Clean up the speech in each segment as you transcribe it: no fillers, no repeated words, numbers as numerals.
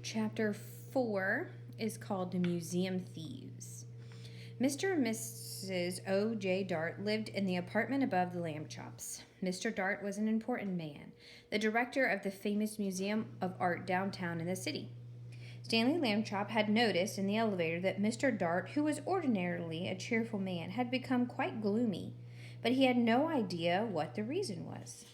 Chapter 4 is called The Museum Thieves. Mr. and Mrs. O.J. Dart lived in the apartment above the lamb chops. Mr. Dart was an important man, the director of the famous Museum of Art downtown in the city. Stanley Lambchop had noticed in the elevator that Mr. Dart, who was ordinarily a cheerful man, had become quite gloomy, but he had no idea what the reason was.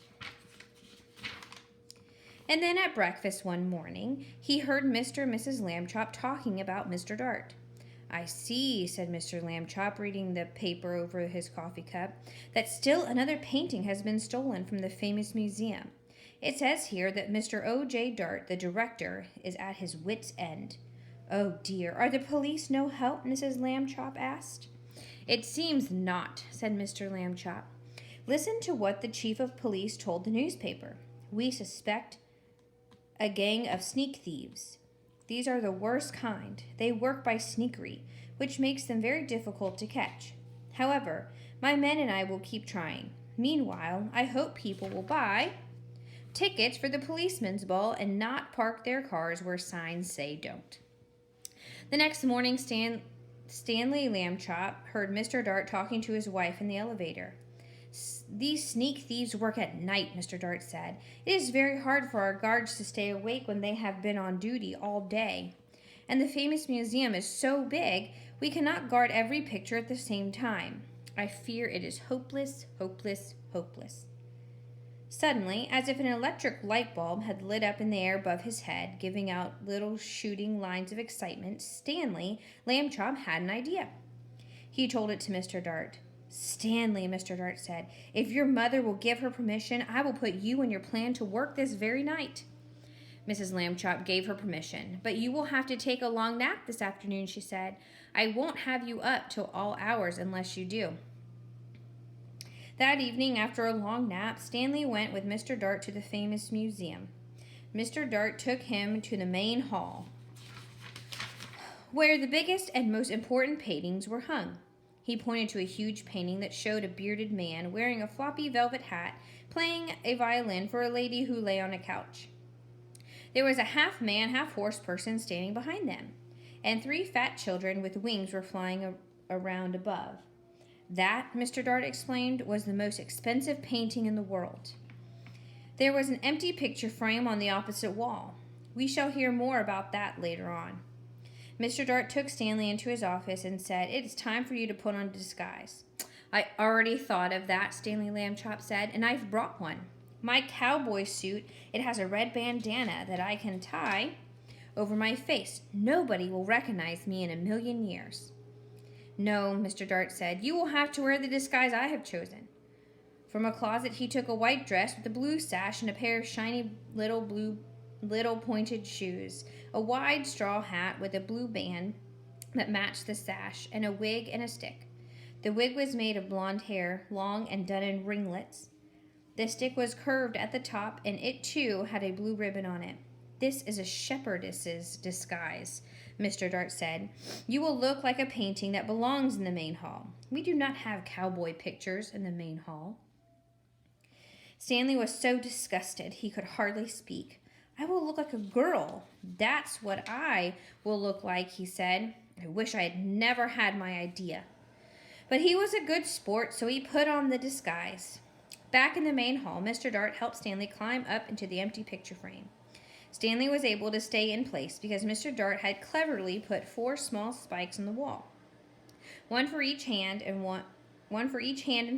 And then at breakfast one morning, he heard Mr. and Mrs. Lambchop talking about Mr. Dart. "I see," said Mr. Lambchop, reading the paper over his coffee cup, "that still another painting has been stolen from the famous museum. It says here that Mr. O.J. Dart, the director, is at his wit's end." "Oh dear, are the police no help?" Mrs. Lambchop asked. "It seems not," said Mr. Lambchop. "Listen to what the chief of police told the newspaper. We suspect a gang of sneak thieves. These are the worst kind. They work by sneakery, which makes them very difficult to catch. However, my men and I will keep trying. Meanwhile, I hope people will buy tickets for the policeman's ball and not park their cars where signs say don't." The next morning, Stanley Lambchop heard Mr. Dart talking to his wife in the elevator. "These sneak thieves work at night," Mr. Dart said. "It is very hard for our guards to stay awake when they have been on duty all day. And the famous museum is so big, we cannot guard every picture at the same time. I fear it is hopeless, hopeless, hopeless." Suddenly, as if an electric light bulb had lit up in the air above his head, giving out little shooting lines of excitement, Stanley Lambchop had an idea. He told it to Mr. Dart. "Stanley," Mr. Dart said, "if your mother will give her permission, I will put you and your plan to work this very night." Mrs. Lambchop gave her permission. "But you will have to take a long nap this afternoon," she said. "I won't have you up till all hours unless you do." That evening, after a long nap, Stanley went with Mr. Dart to the famous museum. Mr. Dart took him to the main hall, where the biggest and most important paintings were hung. He pointed to a huge painting that showed a bearded man wearing a floppy velvet hat playing a violin for a lady who lay on a couch. There was a half-man, half-horse person standing behind them, and 3 fat children with wings were flying around above. That, Mr. Dart explained, was the most expensive painting in the world. There was an empty picture frame on the opposite wall. We shall hear more about that later on. Mr. Dart took Stanley into his office and said, "It is time for you to put on a disguise." "I already thought of that," Stanley Lambchop said, "and I've brought one. My cowboy suit, it has a red bandana that I can tie over my face. Nobody will recognize me in a million years." "No," Mr. Dart said, "you will have to wear the disguise I have chosen." From a closet he took a white dress with a blue sash and a pair of shiny little pointed shoes, a wide straw hat with a blue band that matched the sash, and a wig and a stick. The wig was made of blonde hair, long and done in ringlets. The stick was curved at the top, and it too had a blue ribbon on it. "This is a shepherdess's disguise," Mr. Dart said. "You will look like a painting that belongs in the main hall. We do not have cowboy pictures in the main hall." Stanley was so disgusted he could hardly speak. "I will look like a girl. That's what I will look like," he said. "I wish I had never had my idea." But he was a good sport, so he put on the disguise. Back in the main hall, Mr. Dart helped Stanley climb up into the empty picture frame. Stanley was able to stay in place because Mr. Dart had cleverly put 4 small spikes on the wall, one for each hand and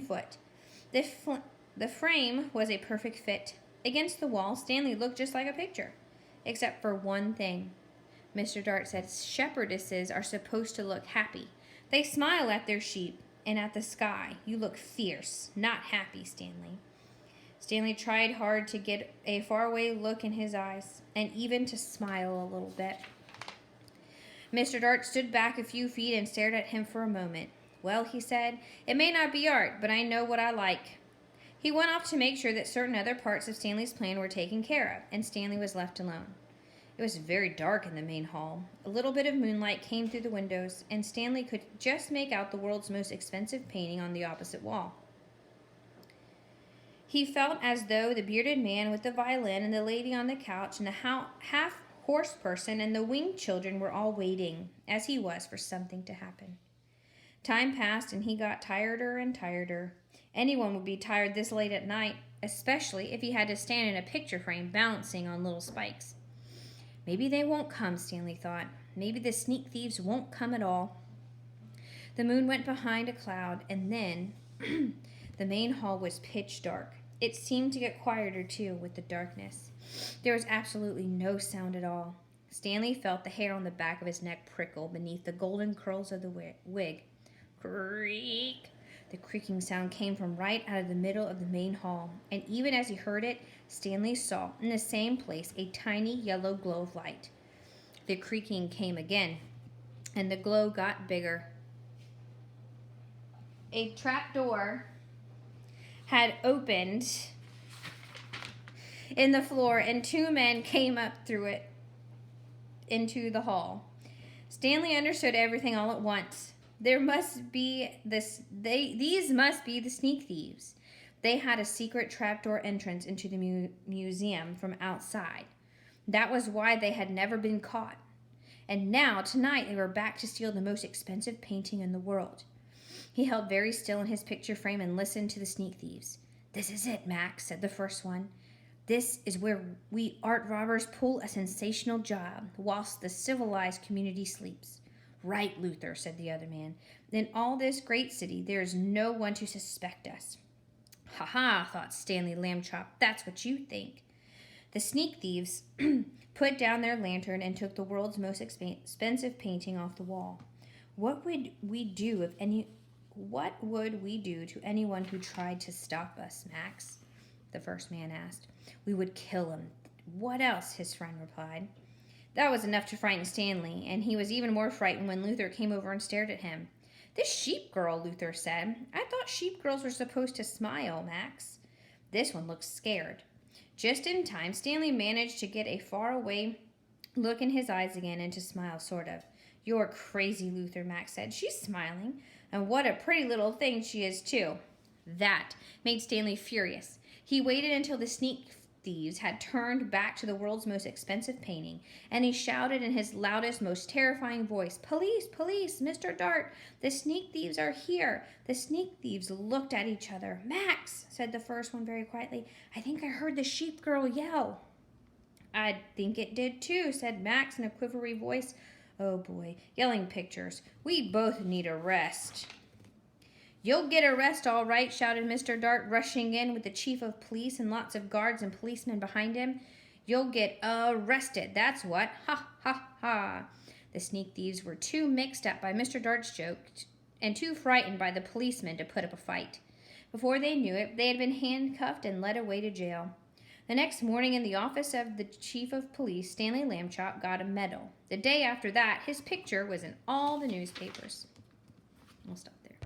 foot. The frame was a perfect fit. Against the wall, Stanley looked just like a picture, except for one thing. Mr. Dart said shepherdesses are supposed to look happy. They smile at their sheep and at the sky. You look fierce, not happy, Stanley. Stanley tried hard to get a faraway look in his eyes, and even to smile a little bit. Mr. Dart stood back a few feet and stared at him for a moment. "Well," he said, "it may not be art, but I know what I like." He went off to make sure that certain other parts of Stanley's plan were taken care of, and Stanley was left alone. It was very dark in the main hall. A little bit of moonlight came through the windows, and Stanley could just make out the world's most expensive painting on the opposite wall. He felt as though the bearded man with the violin and the lady on the couch and the half horse person and the winged children were all waiting, as he was, for something to happen. Time passed and he got tireder and tireder. Anyone would be tired this late at night, especially if he had to stand in a picture frame balancing on little spikes. Maybe they won't come, Stanley thought. Maybe the sneak thieves won't come at all. The moon went behind a cloud, and then the main hall was pitch dark. It seemed to get quieter, too, with the darkness. There was absolutely no sound at all. Stanley felt the hair on the back of his neck prickle beneath the golden curls of the wig. Creak! The creaking sound came from right out of the middle of the main hall, and even as he heard it, Stanley saw, in the same place, a tiny yellow glow of light. The creaking came again, and the glow got bigger. A trapdoor had opened in the floor, and two men came up through it into the hall. Stanley understood everything all at once. These must be the sneak thieves. They had a secret trapdoor entrance into the museum from outside. That was why they had never been caught. And now, tonight, they were back to steal the most expensive painting in the world. He held very still in his picture frame and listened to the sneak thieves. "This is it, Max," said the first one. "This is where we art robbers pull a sensational job, whilst the civilized community sleeps." "Right, Luther," said the other man. "In all this great city, there is no one to suspect us." "Ha-ha," thought Stanley Lambchop. "That's what you think." The sneak thieves put down their lantern and took the world's most expensive painting off the wall. What would we do to anyone who tried to stop us, Max?" the first man asked. "We would kill him." "What else?" his friend replied. That was enough to frighten Stanley, and he was even more frightened when Luther came over and stared at him. "This sheep girl," Luther said. "I thought sheep girls were supposed to smile, Max." This one looked scared. Just in time, Stanley managed to get a faraway look in his eyes again and to smile, sort of. "You're crazy, Luther," Max said. "She's smiling. And what a pretty little thing she is, too." That made Stanley furious. He waited until the sneak thieves had turned back to the world's most expensive painting, and he shouted in his loudest, most terrifying voice, "Police! Police! Mr. Dart! The sneak thieves are here!" The sneak thieves looked at each other. "Max," said the first one very quietly, "I think I heard the sheep girl yell." "I think it did too," said Max in a quivery voice. "Oh boy, yelling pictures. We both need a rest." "You'll get a rest, all right," shouted Mr. Dart, rushing in with the chief of police and lots of guards and policemen behind him. "You'll get arrested, that's what. Ha, ha, ha." The sneak thieves were too mixed up by Mr. Dart's joke and too frightened by the policemen to put up a fight. Before they knew it, they had been handcuffed and led away to jail. The next morning in the office of the chief of police, Stanley Lambchop got a medal. The day after that, his picture was in all the newspapers. We'll stop.